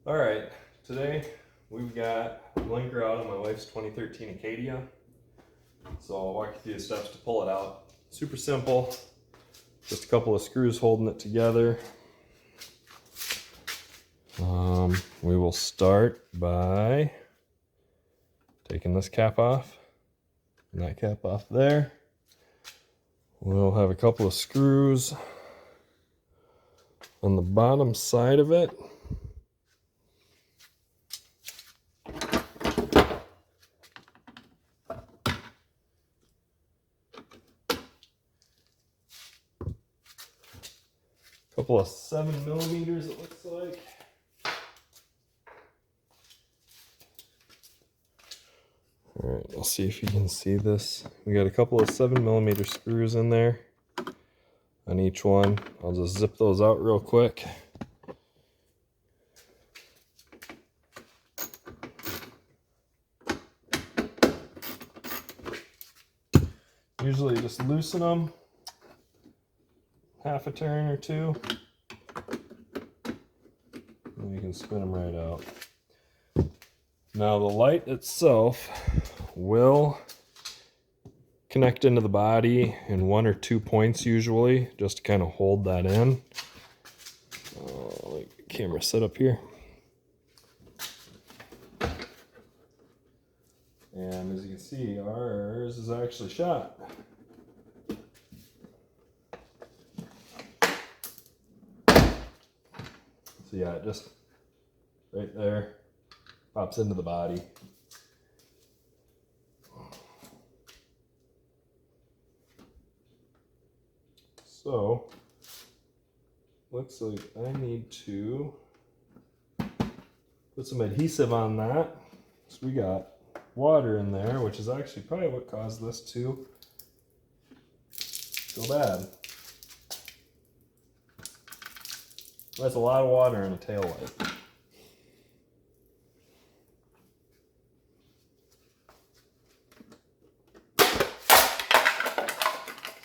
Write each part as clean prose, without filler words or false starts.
All right, today we've got a blinker out on my wife's 2013 Acadia. So I'll walk you through the steps to pull it out. Super simple, just a couple of screws holding it together. We will start by taking this cap off and that cap off there. We'll have a couple of screws on the bottom side of it. Couple of 7mm it looks like. All right, I'll see if you can see this. We got a couple of 7mm screws in there on each one. I'll just zip those out real quick. Usually just loosen them half a turn or two, and you can spin them right out. Now the light itself will connect into the body in 1 or 2 points usually, just to kind of hold that in. Like the camera set up here. And as you can see, ours is actually shot. So yeah, just right there, pops into the body. So, looks like I need to put some adhesive on that. So we got water in there, which is actually probably what caused this to go bad. That's a lot of water in a tail light.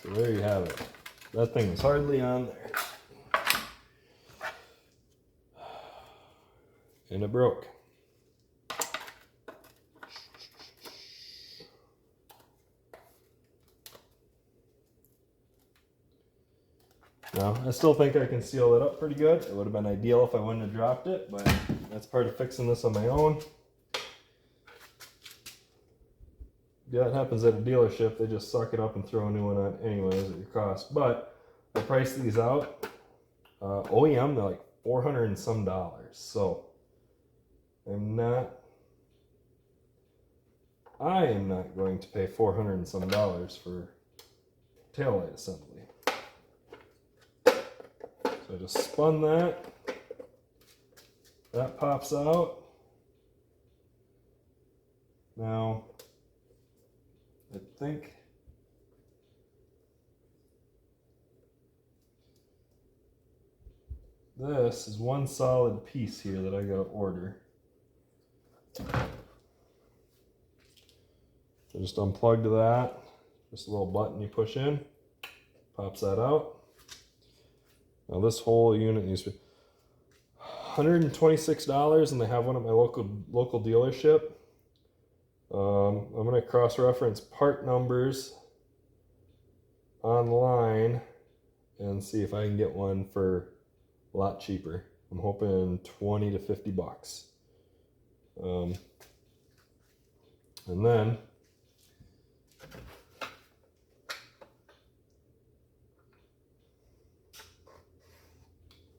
So there you have it. That thing is hardly on there. And it broke. Now, I still think I can seal it up pretty good. It would have been ideal if I wouldn't have dropped it, but that's part of fixing this on my own. Yeah, it happens at a dealership. They just suck it up and throw a new one on anyways at your cost. But I priced these out. OEM, they're like $400 and some. So I am not going to pay $400 and some for taillight assembly. So I just spun that. That pops out. Now, I think this is one solid piece here that I gotta order. So just unplug to that. Just a little button you push in, pops that out. Now this whole unit needs to be $126, and they have one at my local dealership. I'm going to cross-reference part numbers online and see if I can get one for a lot cheaper. I'm hoping 20 to 50 bucks. And then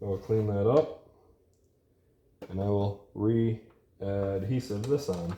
I will clean that up, and I will re-adhesive this on.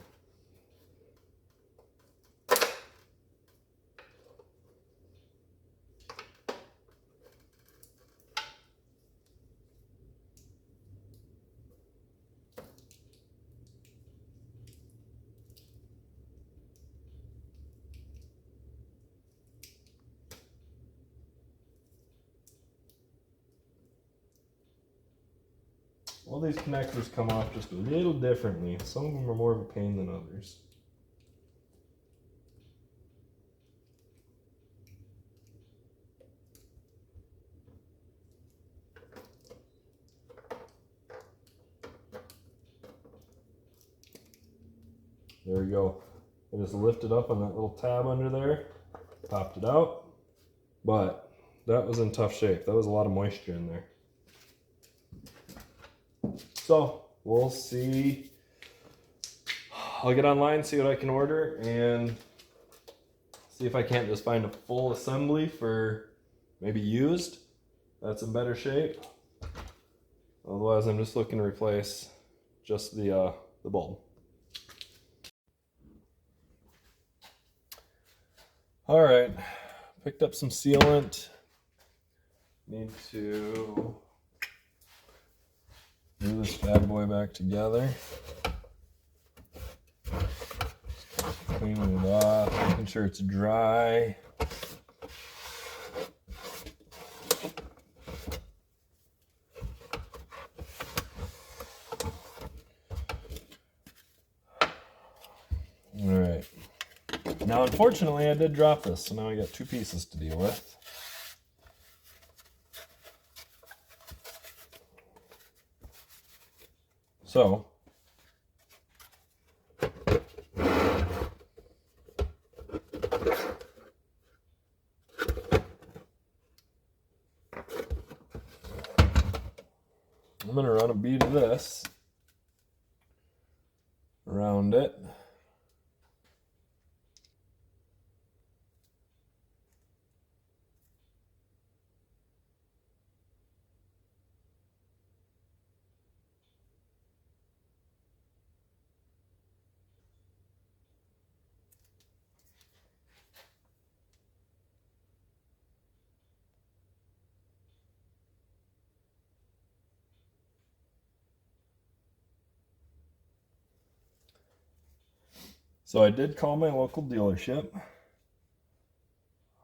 All these connectors come off just a little differently. Some of them are more of a pain than others. There we go. I just lifted up on that little tab under there, popped it out, but that was in tough shape. That was a lot of moisture in there. So we'll see. I'll get online, see what I can order, and see if I can't just find a full assembly for maybe used that's in better shape. Otherwise, I'm just looking to replace just the bulb. All right, picked up some sealant. Need to glue this bad boy back together. Cleaning it off, making sure it's dry. All right. Now, unfortunately, I did drop this, so now I got two pieces to deal with. So, I'm going to run a bead of this around it. So I did call my local dealership.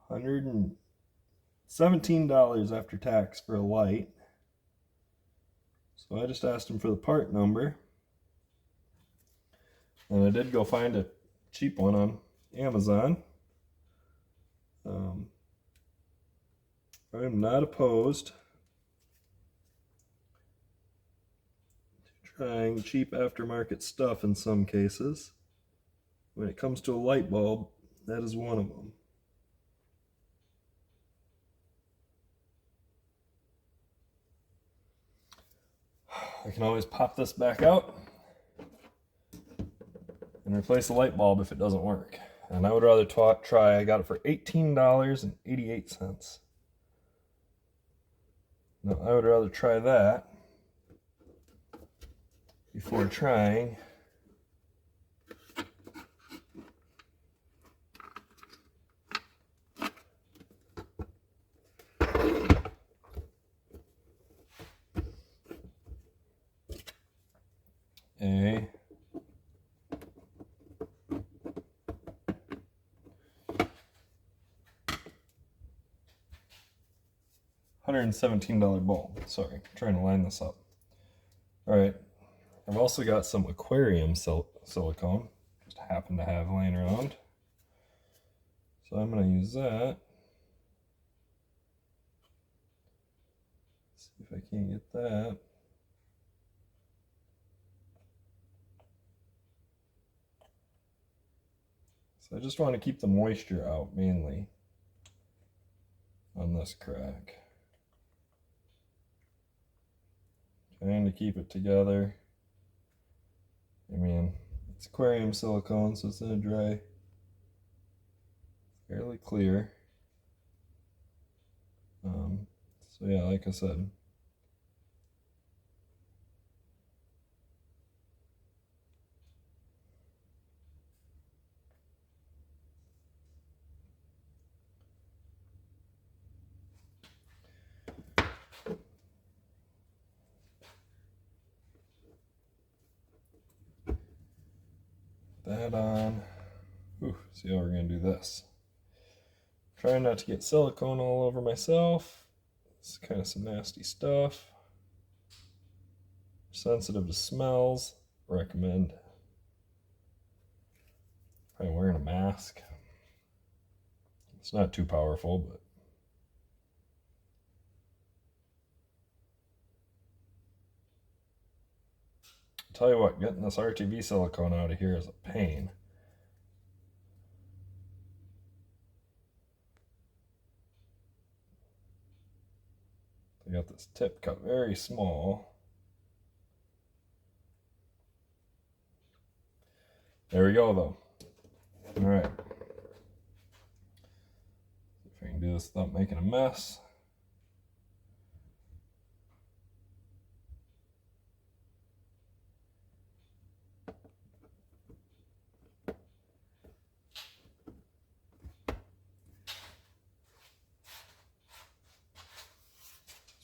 $117 after tax for a light. So I just asked him for the part number. And I did go find a cheap one on Amazon. I'm not opposed to trying cheap aftermarket stuff in some cases. When it comes to a light bulb, that is one of them. I can always pop this back out and replace the light bulb if it doesn't work. And I would rather try, I got it for $18.88. Now, I would rather try that before trying a $117 bulb. Sorry, I'm trying to line this up. All right, I've also got some aquarium silicone, just happen to have laying around. So I'm going to use that. See if I can't get that. So I just want to keep the moisture out mainly on this crack. Trying to keep it together. I mean, it's aquarium silicone, so it's going to dry fairly clear. So yeah, like I said, that on. Ooh, see how we're going to do this. Trying not to get silicone all over myself. It's kind of some nasty stuff. Sensitive to smells. Recommend probably wearing a mask. It's not too powerful, but tell you what, getting this RTV silicone out of here is a pain. I got this tip cut very small. There we go, though. All right. If I can do this without making a mess.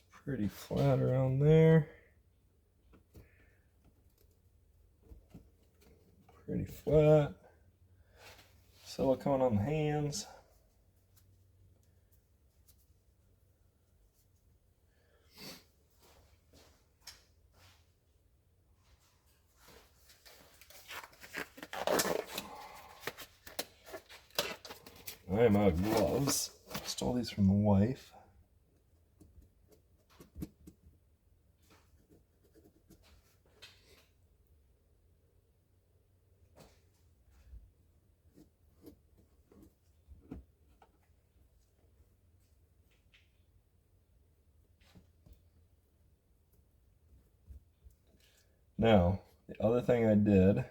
It's pretty flat around there. Pretty flat. Silicone on the hands. I am out of gloves. Stole these from the wife. Now, the other thing I did,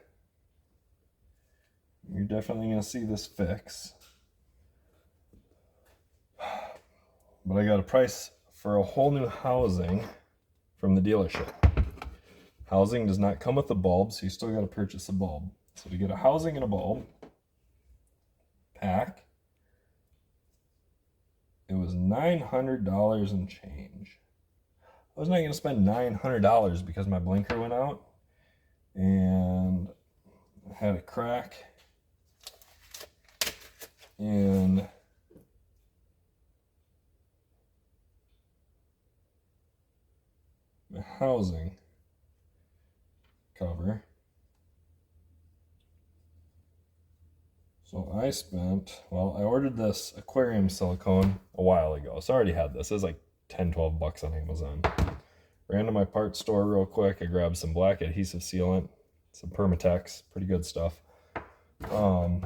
you're definitely going to see this fix, but I got a price for a whole new housing from the dealership. Housing does not come with the bulb, so you still got to purchase a bulb. So to get a housing and a bulb pack, it was $900 and change. I was not going to spend $900 because my blinker went out and I had a crack in the housing cover. So I spent, well, I ordered this aquarium silicone a while ago. So I already had this. It was like 10, 12 bucks on Amazon. Ran to my parts store real quick. I grabbed some black adhesive sealant, some Permatex, pretty good stuff. Putting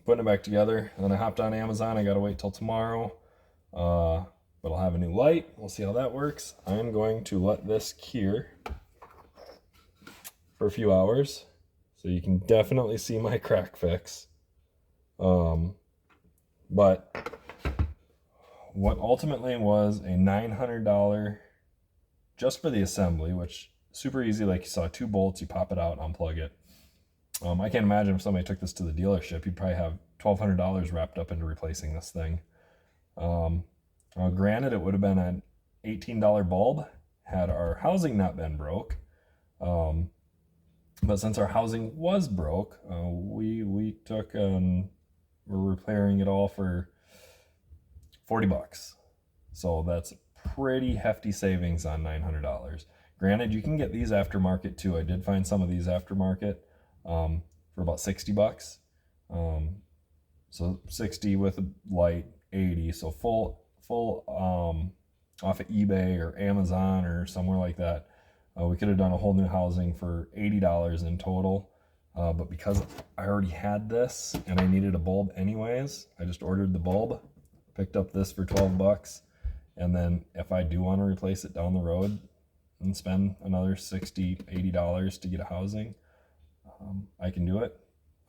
it back together. And then I hopped on Amazon. I got to wait till tomorrow. But I'll have a new light. We'll see how that works. I'm going to let this cure for a few hours. So you can definitely see my crack fix. But what ultimately was a $900 just for the assembly, which super easy. Like you saw, 2 bolts, you pop it out, unplug it. I can't imagine if somebody took this to the dealership, you'd probably have $1,200 wrapped up into replacing this thing. Granted, it would have been an $18 bulb had our housing not been broke. But since our housing was broke, we took we're repairing it all for 40 bucks. So that's pretty hefty savings on $900. Granted, you can get these aftermarket too. I did find some of these aftermarket for about 60 bucks. So 60 with a light, 80. So full off of eBay or Amazon or somewhere like that. We could have done a whole new housing for $80 in total. But because I already had this and I needed a bulb anyways, I just ordered the bulb, picked up this for 12 bucks. And then if I do want to replace it down the road and spend another $60, $80 to get a housing, I can do it.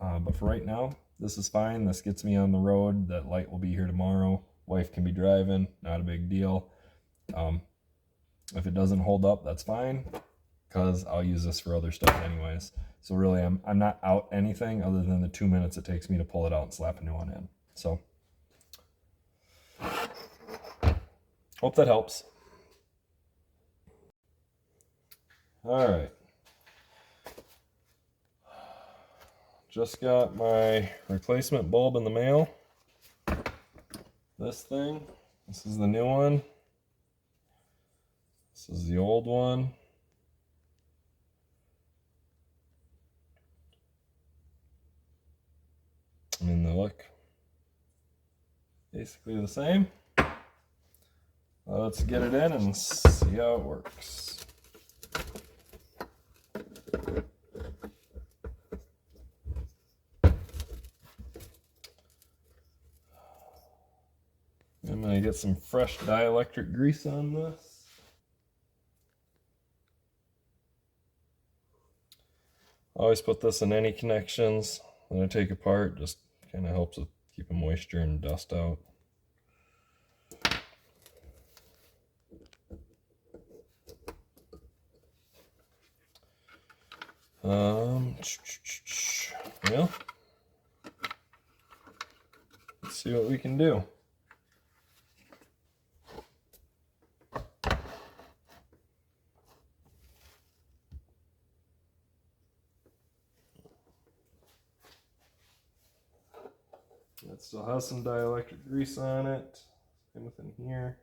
But for right now, this is fine. This gets me on the road. That light will be here tomorrow. Wife can be driving, not a big deal. If it doesn't hold up, that's fine, because I'll use this for other stuff anyways. So really, I'm not out anything other than the 2 minutes it takes me to pull it out and slap a new one in. So hope that helps. All right. Just got my replacement bulb in the mail. This thing. This is the new one. This is the old one. I mean, they look basically the same. Let's get it in and see how it works. gonna get some fresh dielectric grease on this. Always put this in any connections that I take apart, just kind of helps with keeping moisture and dust out. Well, let's see what we can do. It still has some dielectric grease on it. Same within here.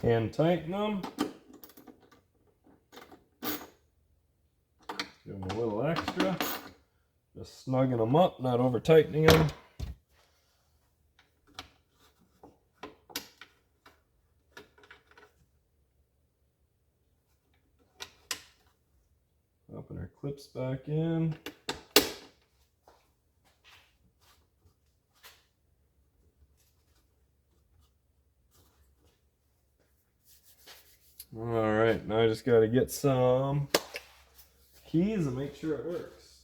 Hand tighten them. Give them a little extra. Just snugging them up, not over tightening them. Popping our clips back in. All right, now I just got to get some keys and make sure it works.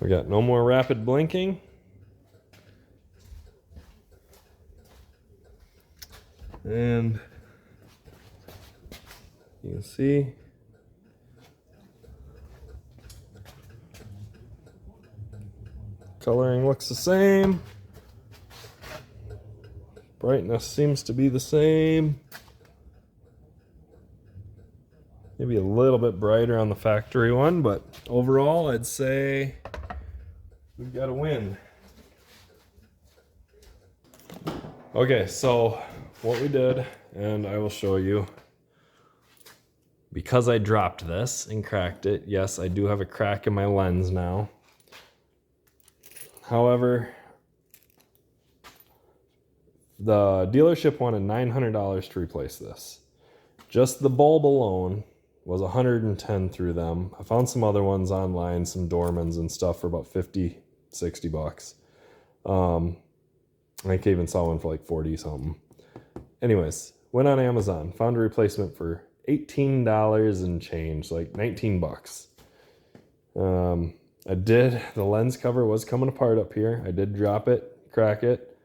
We got no more rapid blinking. And you can see coloring looks the same. Brightness seems to be the same. Maybe a little bit brighter on the factory one, but overall I'd say we've got a win. Okay, so what we did, and I will show you. Because I dropped this and cracked it, yes, I do have a crack in my lens now. However, the dealership wanted $900 to replace this. Just the bulb alone was $110 through them. I found some other ones online, some Dormans and stuff for about $50, $60. I even saw one for like 40 something. Anyways, went on Amazon, found a replacement for $18 and change, like 19 bucks. The lens cover was coming apart up here. I did drop it, crack it.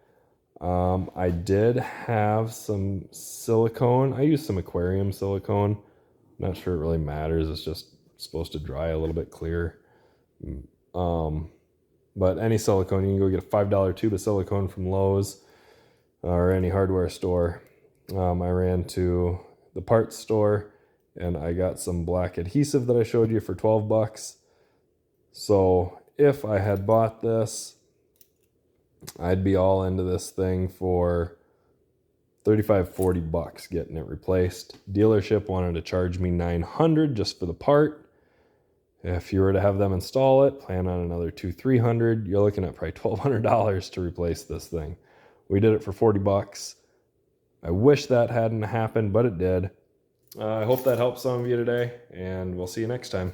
I did have some silicone. I used some aquarium silicone. Not sure it really matters. It's just supposed to dry a little bit clearer. But any silicone, you can go get a $5 tube of silicone from Lowe's or any hardware store. I ran to the parts store and I got some black adhesive that I showed you for 12 bucks. So if I had bought this, I'd be all into this thing for 35, 40 bucks getting it replaced. Dealership wanted to charge me $900 just for the part. If you were to have them install it, plan on another $200, $300, you're looking at probably $1,200 to replace this thing. We did it for 40 bucks. I wish that hadn't happened, but it did. I hope that helps some of you today, and we'll see you next time.